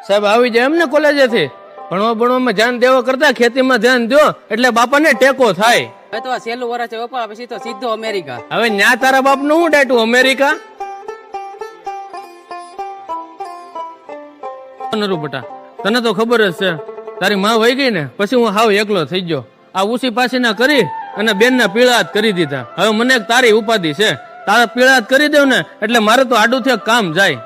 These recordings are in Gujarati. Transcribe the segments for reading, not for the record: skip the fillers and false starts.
સાહેબ આવી જાય એમ ને કોલેજેથી ભણવામાં ધ્યાન દેવા કરતા ખેતીમાં ધ્યાન દો એટલે બાપાને ટેકો થાય. હવે તો આ સહેલું વર્ષ છે પપ્પા, પછી તો સીધો અમેરિકા. હવે ન્યા તારા બાપ નું શું ડાયટું અમેરિકા? નરું બટા, તને તો ખબર જ છે તારી માં વહી ગઈ ને પછી હું હાવ એકલો થઈ ગયો. આ ઉસી પાછી ના કરી અને બેન ના પીળાત કરી દીધા. હવે મને તારી ઉપાધિ છે, તારા પીળાત કરી દેવ ને એટલે મારે તો આડું થી કામ જાય.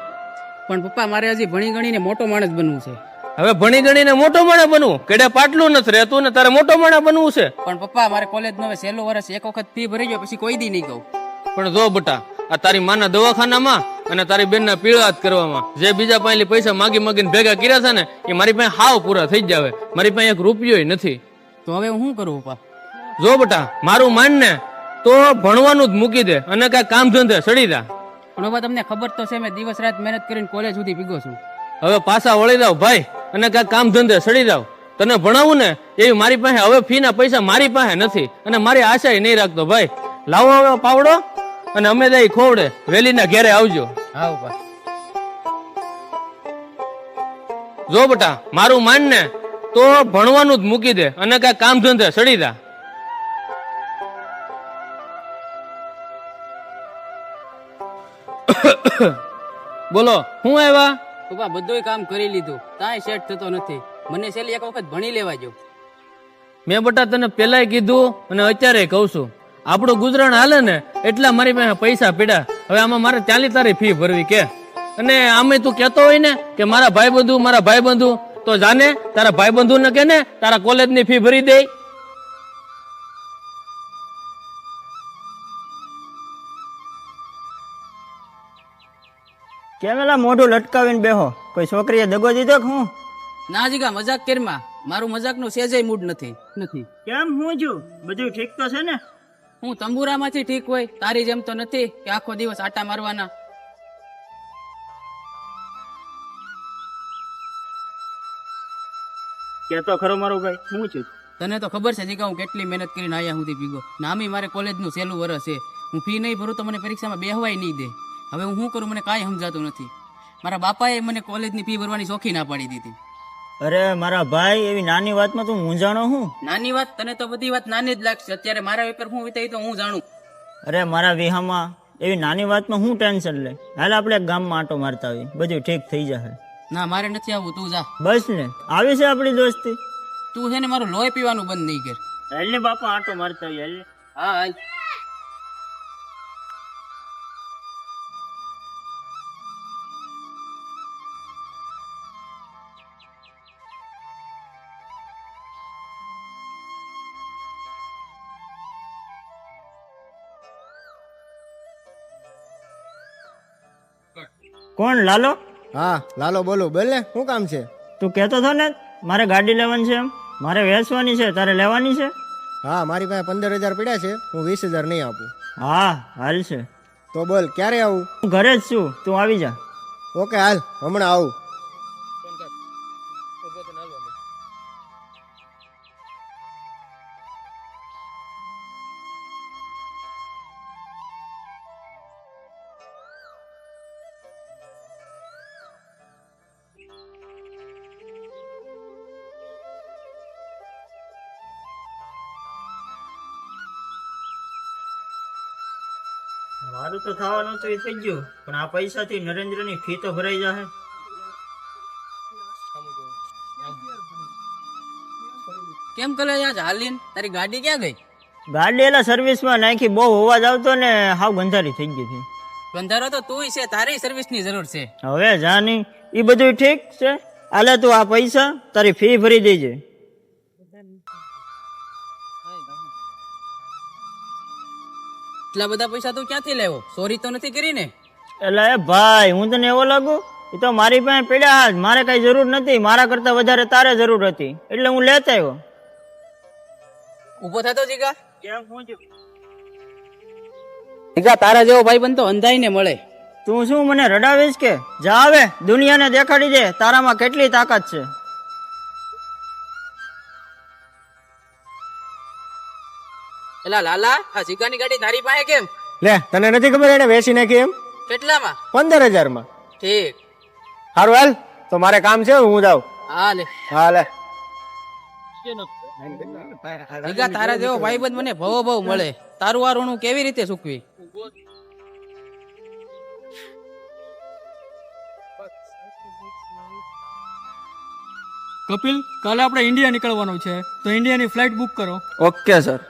પણ પપ્પા મારે હજી ભણી ગણીને મોટો માણસ બનવું છે. હવે ભણી ગણીને મોટો માણસ બનવું? કેડે પાટલું નથી રહેતું ને તારે મોટો માણસ બનવું છે? પણ પપ્પા મારે કોલેજ નો સહેલું વર્ષ એક વખત ફી ભરી ગયો પછી કોઈ દી નહીં કહું. પણ જો બટા, આ તારી માના દવાખાનામાં અને તારી બેન ના પીળાત કરવામાં જે બીજા પાસે પૈસા માગી માગીને ભેગા કર્યા છે ને એ મારી પાસે હાવ પૂરા થઈ જાવે. મારી પાસે એક રૂપિયો નથી. તો હવે હું શું કરું પપ્પા? જો બટા, મારું માન ને તો ભણવાનું જ મૂકી દે અને કઈ કામ ધંધે સડી જા. પણ પપ્પા તમને ખબર તો છે મેં દિવસ રાત મહેનત કરીને કોલેજ સુધી પીગો છું. હવે પાછા વળી જાવ ભાઈ અને કઈ કામ ધંધે સડી જાવ. તને ભણાવું ને એવી મારી પાસે હવે ફી ના પૈસા મારી પાસે નથી અને મારી આશા નહીં રાખતો ભાઈ. લાવો હવે પાવડો અને અમે જઈ ખોવડે વેલી ના ઘેરે આવજો. હા પપ્પા. જો બટા, મારું માન ને તો ભણવાનું જ મૂકી દે અને કઈ કામ ધંધે સડી જા. બોલો હું આવ્યા? પપ્પા બધુંય કામ કરી લીધું, તાય સેટ થતો નથી. મને છેલ્લી એક વખત ભણી લેવા જો. મેં બટા તને પેલાય કીધું અને અત્યારે કઉ છું, આપણું ગુજરાન હાલે ને એટલા મારી પાસે પૈસા પીડા. હવે આમાં મારે ચાલી તારી ફી ભરવી કે? અને આમે તું કેતો હોય ને કે મારા ભાઈબંધુ તો જાને તારા ભાઈબંધુ ને કે ને તારા કોલેજ ની ફી ભરી દે. કેમેલા મોઢું લટકાવીને બેહો, કોઈ છોકરીએ દગો દીધો કે હું? ના જીગા મજાક કેરમાં, મારું મજાક નું સેજય મૂડ નથી. કેમ હું છું? બધું ઠીક તો છે ને? હું તંબુરામાંથી ઠીક હોય, તારી જેમ તો નથી કે આખો દિવસ આટા મારવાના. કેતો ખરો મારો ભાઈ, હું છું? તને તો ખબર છે જીગા હું કેટલી મહેનત કરીને આયા સુધી પીગો. નામી મારે કોલેજ નું સહેલું વર્ષ છે, હું ફી નહીં ભરું તો મને પરીક્ષામાં બેહવાય નહીં દે. હવે હું શું કરું મને કાંઈ સમજાતું નથી. મારા બાપાએ મને કોલેજની ફી ભરવાની શોખી ના પાડી દીધી. અરે મારા ભાઈ, એવી નાની વાતમાં તું મૂંઝાણો હું? નાની વાત? તને તો બધી વાત નાની જ લાગશે. અત્યારે મારા પેપર હું વિતાઈ તો હું જાણું. અરે મારા વિહામાં એવી નાની વાતમાં હું ટેન્શન લે? હાલ આપણે એક ગામમાં આટો મારતા આવી, બધું ઠીક થઈ જશે. ના મારે નથી આવવું, તું જા. બસ ને, આવી છે આપણી દોસ્તી. તું છે ને મારું લોહી પીવાનું બંધ નહીં કર. હાલ ને બાપા, આટો મારતા આવી. હાલ. હા હાલ. કોણ? લાલો? હા લાલો બોલું. બોલ ને, શું કામ છે? તું કહેતો હતો ને મારે ગાડી લેવાની છે, એમ મારે વેચવાની છે, તારે લેવાની છે? હા, મારી પાસે 15,000 પડ્યા છે, હું 20,000 નહીં આપું. હા હાલ છે. તો બોલ ક્યારે આવું? હું ઘરે જ છું, તું આવી જા. ઓકે હાલ, હમણાં આવું. મારું તો થવાનું તો એ થઈ ગયું, પણ આ પૈસાથી નરેન્દ્રની ફી તો ભરાઈ જશે. કેમ કરે યાર હાલીન? તારી ગાડી ક્યાં ગઈ? ગાડી એલા સર્વિસમાં નાખી, બહુ અવાજ આવતો ને હાવ ગંધારી થઈ ગઈ હતી. બંધારો તો તુંય છે, તારી સર્વિસની જરૂર છે. હવે જાની એ બધું ઠીક છે. આલે તું આ પૈસા તારી ફી ભરી દેજે. એટલા બધા પૈસા તું ક્યાંથી લેવો? ચોરી તો નથી કરી ને? એટલે એ ભાઈ, હું તને એવો લાગુ? એ તો મારી પાસે પડ્યા હાથ, મારે કઈ જરૂર નથી. મારા કરતા વધારે તારે જરૂર હતી એટલે હું લેતા આવ્યો. ઉભો થતો જીગા. કેમ હું છું? જીગા તારા જેવો ભાઈ બન તો અંધાઈ ને મળે. તું શું મને રડાવીશ કે? જા હવે દુનિયાને દેખાડી દે તારામાં કેટલી તાકાત છે. એલા લાલા, આ જીગાની ગાડી તારી પાસે કેમ? લે, તને નથી ખબર એને વેચી નાખી એમ? કેટલામાં? 15,000 માં. ઠીક. સારું હાલ, તો મારે કામ છે, હું જાઉં. હા લે હા લે. ભેગા તારા જેવો ભાઈબંધ મને ભવો ભવ મળે. તારું આ ઋણ હું કેવી રીતે ચૂકવી? કપિલ, કાલે આપણે ઇન્ડિયા નીકળવાનું છે, તો ઇન્ડિયાની ફ્લાઇટ બુક કરો. Okay sir.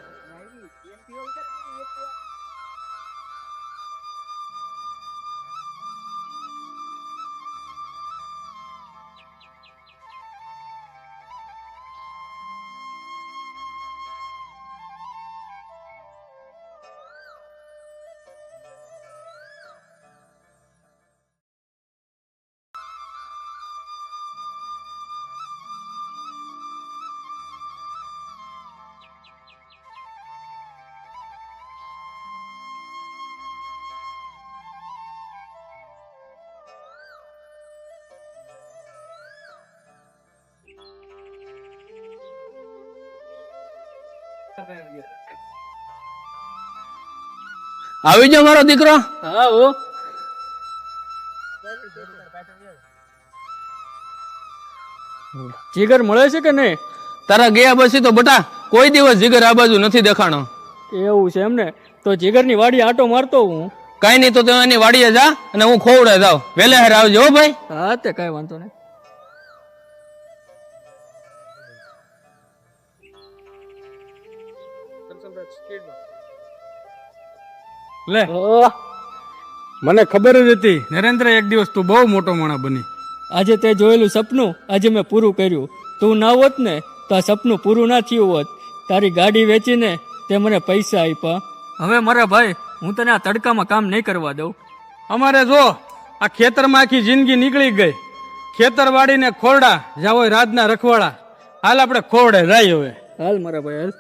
આવી જાઓ મારો દીકરો. હા હો. જીગર મળે છે કે નહીં? તારા ગયા પછી તો બટા કોઈ દિવસ જીગર આ બાજુ નથી દેખાણો. એવું છે એમને? તો જીગરની વાડી આટો મારતો હું. કઈ નહીં તો તું એની વાડીએ જા અને હું ખોવડે જાઉં. વહેલા હેર આવજો હો ભાઈ. હા તે કઈ વાંધો નહીં. લે, મને ખબર જ હતી નરેન્દ્ર એક દિવસ તું બહુ મોટો માણસ બની. આજે તે જોયેલું સપનું આજે મેં પૂરું કર્યું. તું ના હોત ને તો આ સપનું પૂરું ના થયું હોત. તારી ગાડી વેચીને તે મને પૈસા આપ્યા. હવે મારા ભાઈ, હું તને આ તડકામાં કામ નહીં કરવા દઉં. અમારે જો આ ખેતરમાં આખી જિંદગી નીકળી ગઈ. ખેતર વાડીને ખોરડા જ્યાં હોય રાજના રખવાડા. હાલ આપણે ખોરડે જાય હવે. હાલ મારા ભાઈ હાલ.